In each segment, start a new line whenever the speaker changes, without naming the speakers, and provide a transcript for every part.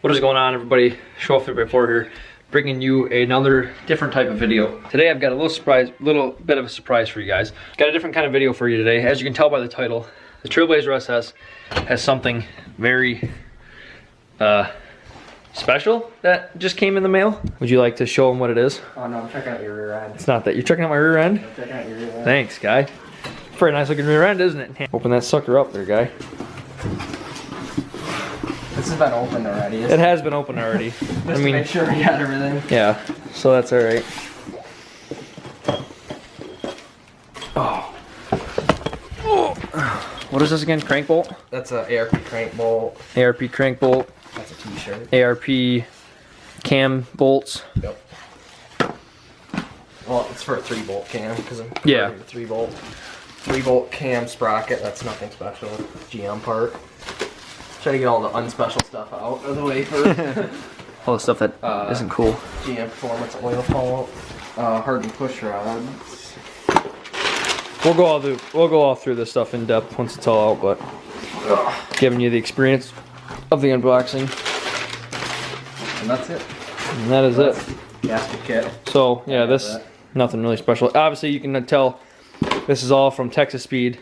What is going on, everybody? Show Fit Before here, bringing you another different type of video. Today I've got a little bit of a surprise for you guys. Got a different kind of video for you today. As you can tell by the title, the Trailblazer SS has something very special that just came in the mail. Would you like to show them what it is?
Oh no, I'm checking out your rear end.
It's not that. You're checking out my rear end?
I'm checking out your rear end.
Thanks, guy. Pretty nice looking rear end, isn't it? Open that sucker up there, guy.
This has been opened already.
It has been opened already.
Just to make sure we got everything.
Yeah, so that's all right. Oh. What is this again? Crank bolt?
That's a ARP crank bolt.
ARP crank bolt.
That's a t-shirt.
ARP cam bolts.
Yep. Well, it's for a 3-bolt cam because I'm
yeah.
3-bolt cam sprocket. That's nothing special. GM part. Try to get all the unspecial stuff out of the way first.
All the stuff that isn't cool.
GM Performance oil pump. Hardened push rods.
We'll go all through this stuff in depth once it's all out, but giving you the experience of the unboxing.
And that's it.
And that is it.
Gasket kit.
So yeah, this nothing really special. Obviously, you can tell this is all from Texas Speed.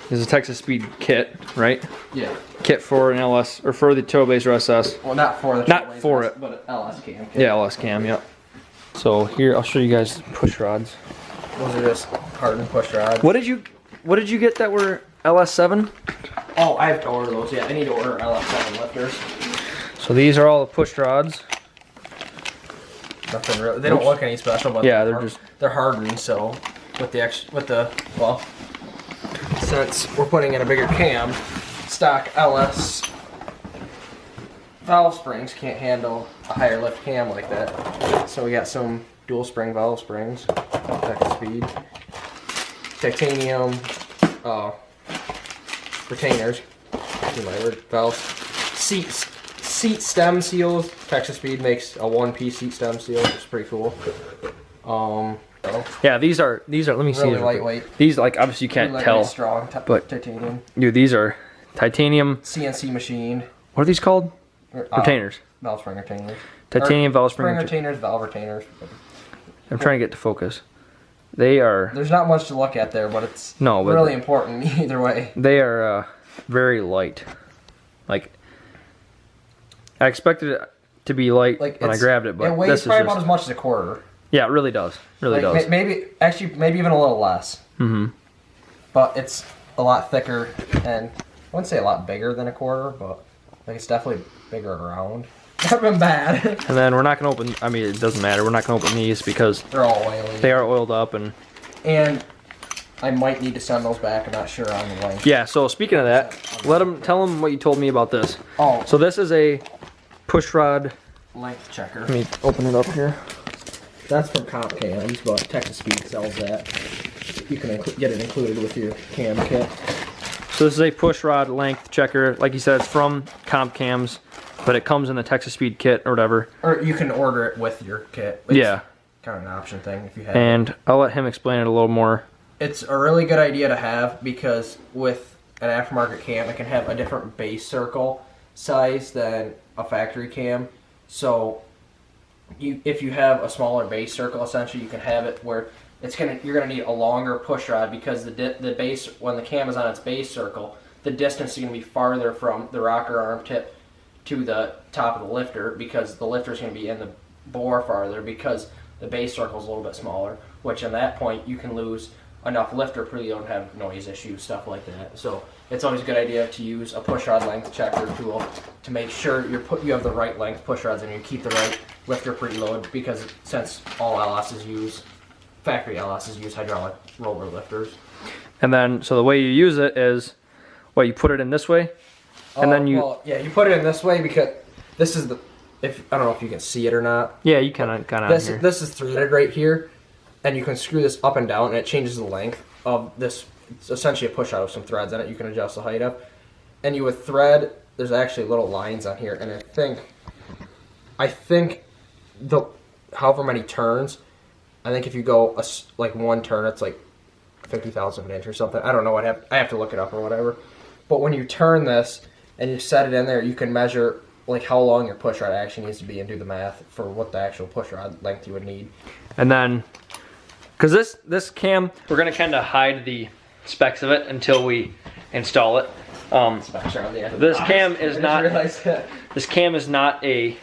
This is a Texas Speed kit, right?
Yeah.
Kit for an LS or for the Trailblazer SS.
Well, not for the
not for it,
but an LS cam kit.
Yeah, LS cam. Yep. So here, I'll show you guys push rods.
Those are just hardened push rods.
What did you get that were LS7?
Oh, I have to order those. Yeah, I need to order LS7 lifters.
So these are all the push rods.
Nothing really. They don't look any special, but
yeah,
they're hardened. So well, since we're putting in a bigger cam, stock LS valve springs can't handle a higher lift cam like that. So we got some dual spring valve springs, Texas Speed, titanium retainers, valves, seat stem seals. Texas Speed makes a 1-piece seat stem seal, which is pretty cool.
Yeah, these are. Let me see.
Really lightweight.
These, like, obviously you can't
really
tell.
Strong,
but
titanium.
Dude, these are titanium.
CNC machined.
What are these called? Retainers.
Valve spring retainers.
Titanium valve spring
retainers, valve retainers.
I'm trying to get to focus. They are.
There's not much to look at there, but it's really important either way.
They are very light. Like, I expected it to be light when I grabbed it, but
it weighs probably about as much as a quarter.
Yeah, it really does. Really does.
Maybe even a little less. Mm-hmm. But it's a lot thicker, and I wouldn't say a lot bigger than a quarter, but like it's definitely bigger around. That'd been bad.
And then we're not gonna open. I mean, it doesn't matter. We're not gonna open these because
they're all oily.
They are oiled up, and
I might need to send those back. I'm not sure on the length.
Yeah. So speaking of that, tell them what you told me about this. Oh. So this is a push rod
length checker.
Let me open it up here.
That's from comp cams, but Texas Speed sells that. You can get it included with your cam kit.
So this is a push rod length checker. Like you said, it's from comp cams, but it comes in the Texas Speed kit or whatever.
Or you can order it with your kit. It's kind of an option thing if you have it.
I'll let him explain it a little more.
It's a really good idea to have because with an aftermarket cam, it can have a different base circle size than a factory cam. So if you have a smaller base circle, essentially, you can have it where you're gonna need a longer push rod because the base, when the cam is on its base circle, the distance is gonna be farther from the rocker arm tip to the top of the lifter because the lifter is gonna be in the bore farther because the base circle is a little bit smaller. Which at that point you can lose enough lifter preload, have noise issues, stuff like that. So it's always a good idea to use a push rod length checker tool to make sure you have the right length push rods and you keep the right lifter preload because since all factory LSs use hydraulic roller lifters. And
then, so the way you use it is, you put it in this way, and then you...
Well, yeah, you put it in this way because this is I don't know if you can see it or not.
Yeah, you kind of
This is threaded right here, and you can screw this up and down, and it changes the length of this. It's essentially a push rod with some threads in it. You can adjust the height of. And you would thread, there's actually little lines on here, and I think however many turns, I think if you go like one turn, it's like 50,000 of an inch or something. I don't know I have to look it up or whatever. But when you turn this and you set it in there, you can measure like how long your push rod actually needs to be and do the math for what the actual push rod length you would need.
And then, because this cam, we're gonna kind of hide the specs of it until we install it.
Specs are on the end of
This
the box.
cam is not.
That.
This cam is not a.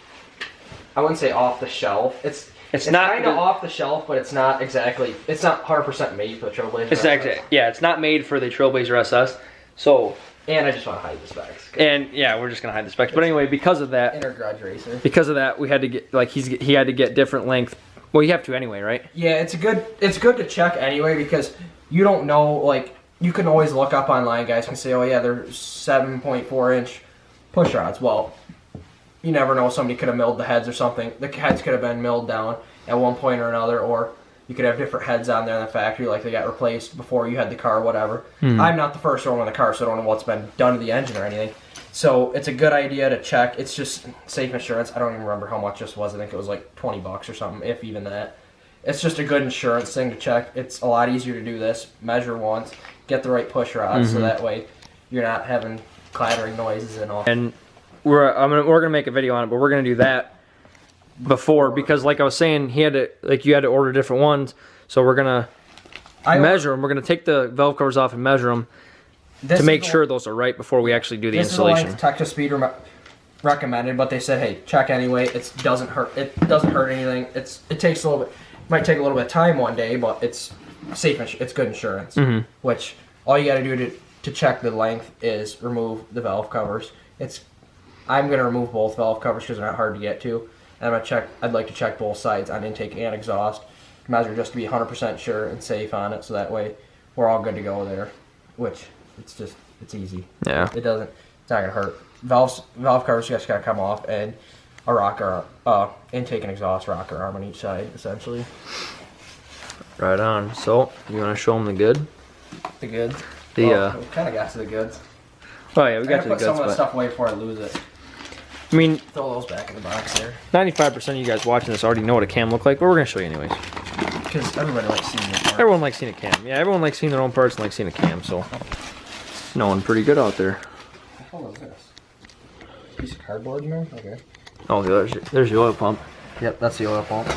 I wouldn't say off the shelf. It's
not
kind of off the shelf, but it's not exactly. It's not 100% made for the Trailblazer.
It's yeah, it's not made for the Trailblazer SS. So.
And I just want to hide the specs.
And yeah, we're just gonna hide the specs. But anyway, because of that,
inner garage racer.
Because of that, we had to get like he had to get different length. Well, you have to anyway, right?
Yeah, it's good to check anyway because you don't know. Like you can always look up online, guys can say, oh yeah, they're 7.4-inch push rods. Well, you never know. Somebody could have milled the heads or something. The heads could have been milled down at one point or another, or you could have different heads on there in the factory, like they got replaced before you had the car, whatever. I'm not the first owner of the car, so I don't know what's been done to the engine or anything. So it's a good idea to check. It's just safe insurance. I don't even remember how much this was. I think it was like $20 or something, if even that. It's just a good insurance thing to check. It's a lot easier to do this. Measure once, get the right push rod, so that way you're not having clattering noises and all.
And we're gonna make a video on it, but we're gonna do that before, because like I was saying, you had to order different ones. So we're gonna measure them. We're gonna take the valve covers off and measure them to make sure those are right before we actually do the installation.
This is the length Texas Speed recommended, but they said, hey, check anyway. It doesn't hurt. It doesn't hurt anything. It takes a little bit. Might take a little bit of time one day, but it's safe. It's good insurance. Which all you got to do to check the length is remove the valve covers. I'm gonna remove both valve covers because they're not hard to get to. And I'd like to check both sides on intake and exhaust. Measure just to be 100% sure and safe on it, so that way we're all good to go there. Which it's easy.
Yeah.
It's not gonna hurt. Valve covers just gotta come off, and a rocker, intake and exhaust rocker arm on each side, essentially.
Right on. So you want to show them the good?
The goods.
We
kind of got to the goods.
Oh yeah, we got to the
put
goods.
some of the stuff away before I lose it.
I mean,
throw those back in the box there.
95% of you guys watching this already know what a cam look like, but we're gonna show you anyways.
Because everybody likes seeing it.
Everyone likes seeing a cam. Yeah, everyone likes seeing their own parts and likes seeing a cam. So, knowing pretty good out there.
What the hell is this? Piece of cardboard in there? Okay.
Oh, there's the oil pump.
Yep, that's the oil pump.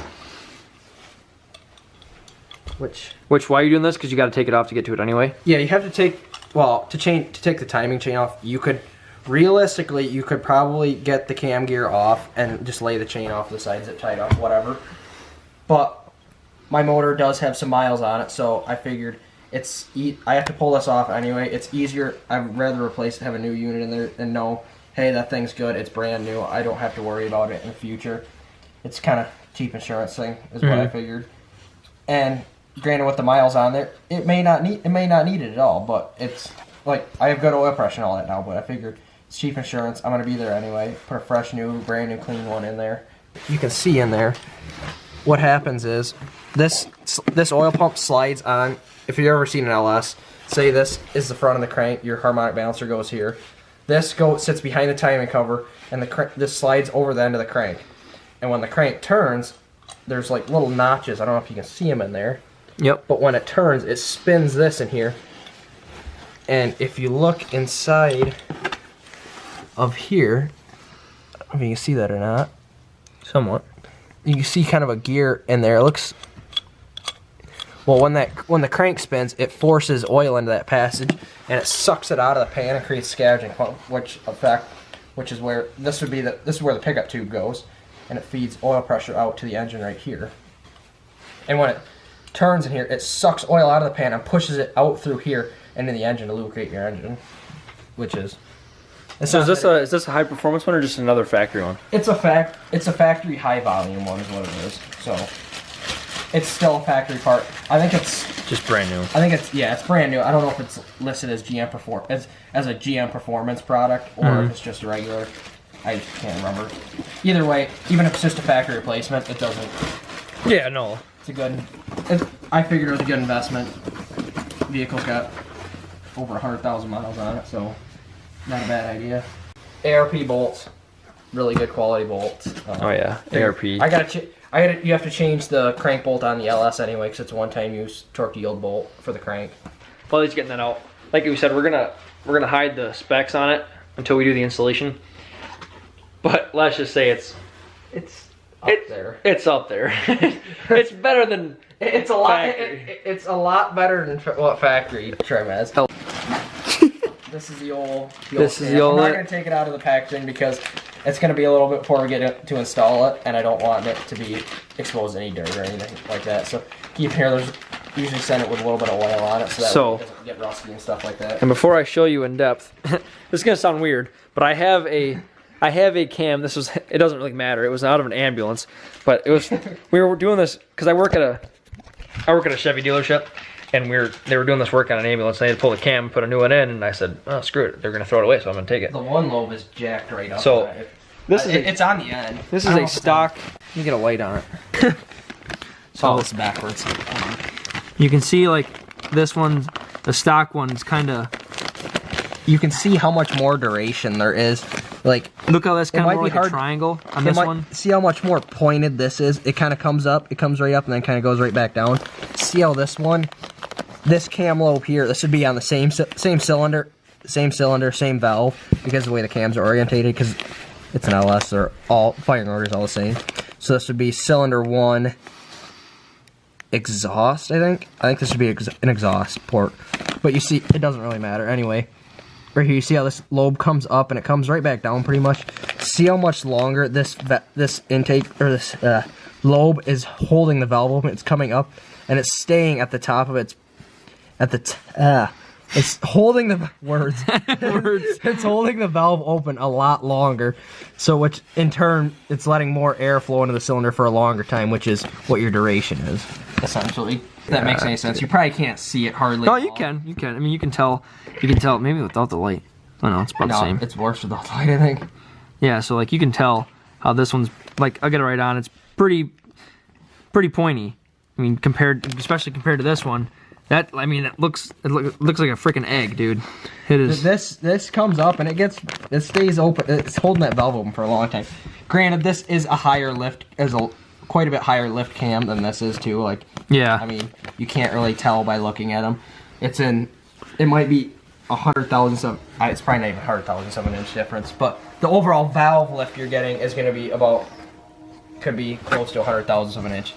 Which why are you doing this? Because you got to take it off to get to it anyway.
Yeah, you have to take. Well, to take the timing chain off, you could probably get the cam gear off and just lay the chain off the sides, zip tied up, whatever. But my motor does have some miles on it, so I figured I have to pull this off anyway. It's easier. I'd rather have a new unit in there and know, hey, that thing's good. It's brand new. I don't have to worry about it in the future. It's kind of cheap insurance thing, is what I figured. And granted, with the miles on there, it may not need it at all. But it's like I have good oil pressure and all that now. But I figured it's cheap insurance. I'm gonna be there anyway. Put a fresh new, brand new, clean one in there. You can see in there. What happens is this oil pump slides on. If you've ever seen an LS, say this is the front of the crank. Your harmonic balancer goes here. This sits behind the timing cover, and this slides over the end of the crank. And when the crank turns, there's like little notches. I don't know if you can see them in there.
Yep.
But when it turns, it spins this in here. And if you look inside of here, I don't know if you can see that or not.
Somewhat.
You can see kind of a gear in there. It looks. Well, when the crank spins, it forces oil into that passage, and it sucks it out of the pan and creates scavenging, which is where this is where the pickup tube goes, and it feeds oil pressure out to the engine right here. And when it turns in here, it sucks oil out of the pan and pushes it out through here into the engine to lubricate your engine, which is.
So is this a high performance one or just another factory one?
It's a factory high volume one is what it is. So. It's still a factory part. I think it's
just brand new.
I think it's brand new. I don't know if it's listed as as a GM performance product or if it's just a regular. I can't remember. Either way, even if it's just a factory replacement, it doesn't.
Yeah, no.
It's a good. I figured it was a good investment. Vehicle's got over 100,000 miles on it, so not a bad idea. ARP bolts, really good quality bolts.
Oh yeah, ARP.
You have to change the crank bolt on the LS anyway because it's a one-time use torque yield bolt for the crank.
While he's getting that out, like we said, we're gonna hide the specs on it until we do the installation. But but let's just say it's
up there.
It's up there. It's better than
It's a lot.
factory.
It's a lot better than what factory trim is. This is the old.
This is
cam.
the old.
I'm not gonna take it out of the packaging because it's gonna be a little bit before we get it to install it, and I don't want it to be exposed to any dirt or anything like that. So keep here. There's usually send it with a little bit of oil on it, so that way it doesn't get rusty and stuff like that.
And before I show you in depth, this is gonna sound weird, but I have a cam. It doesn't really matter. It was out of an ambulance, but it was. We were doing this because I work at a Chevy dealership, and they were doing this work on an ambulance. And they had to pull the cam, put a new one in, and I said, "Oh, screw it. They're gonna throw it away, so I'm gonna take it."
The one lobe is jacked right up.
So
it's on the end.
This is a stock. Let me get a light on it.
So it's backwards.
You can see like this one, the stock one's kind of.
You can see how much more duration there is. Like,
look how that's kind of more like
hard.
a triangle on this one.
See how much more pointed this is? It kind of comes up, it comes right up, and then kind of goes right back down. See how this one, this cam lobe here, this would be on the same cylinder, same valve, because of the way the cams are orientated, because it's an LS, they're all, firing order is all the same. So this would be cylinder 1 exhaust, I think. I think this would be an exhaust port. But you see, it doesn't really matter. Anyway, right here, you see how this lobe comes up and it comes right back down pretty much. See how much longer this intake, or this lobe is holding the valve open. It's coming up and it's staying at the top of its, it's holding the words. It's holding the valve open a lot longer. So which in turn, it's letting more air flow into the cylinder for a longer time, which is what your duration is, essentially. If that makes any sense. You probably can't see it hardly.
Oh, you can. I mean, you can tell maybe without the light. Oh no, it's about the same.
It's worse without the light, I think.
Yeah, so like you can tell how this one's, like, I'll get it right on. It's pretty pointy. I mean, especially compared to this one. That, I mean, it looks like a freaking egg, dude. It is.
This comes up and it stays open. It's holding that valve open for a long time. Granted, this is a higher lift, quite a bit higher lift cam than this is too. Like,
yeah.
I mean, you can't really tell by looking at them. It might be 100,000 of. It's probably not even 100,000 of an inch difference, but the overall valve lift you're getting is going to be could be close to 100,000 of an inch.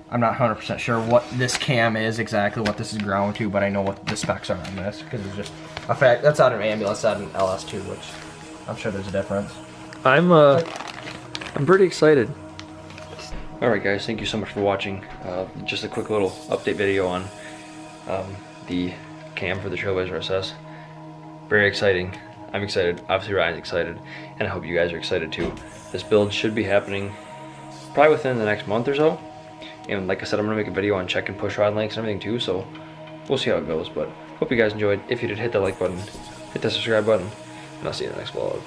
I'm not 100% sure what this cam is exactly, what this is ground to, but I know what the specs are on this, because it's just a fact. That's out of an ambulance, not an LS2, which I'm sure there's a difference.
I'm pretty excited. Alright guys, thank you so much for watching. Just a quick little update video on the cam for the Trailblazer SS. Very exciting. I'm excited. Obviously Ryan's excited. And I hope you guys are excited too. This build should be happening probably within the next month or so. And like I said, I'm going to make a video on check and push rod lengths and everything too. So we'll see how it goes. But hope you guys enjoyed. If you did, hit the like button. Hit the subscribe button. And I'll see you in the next vlog.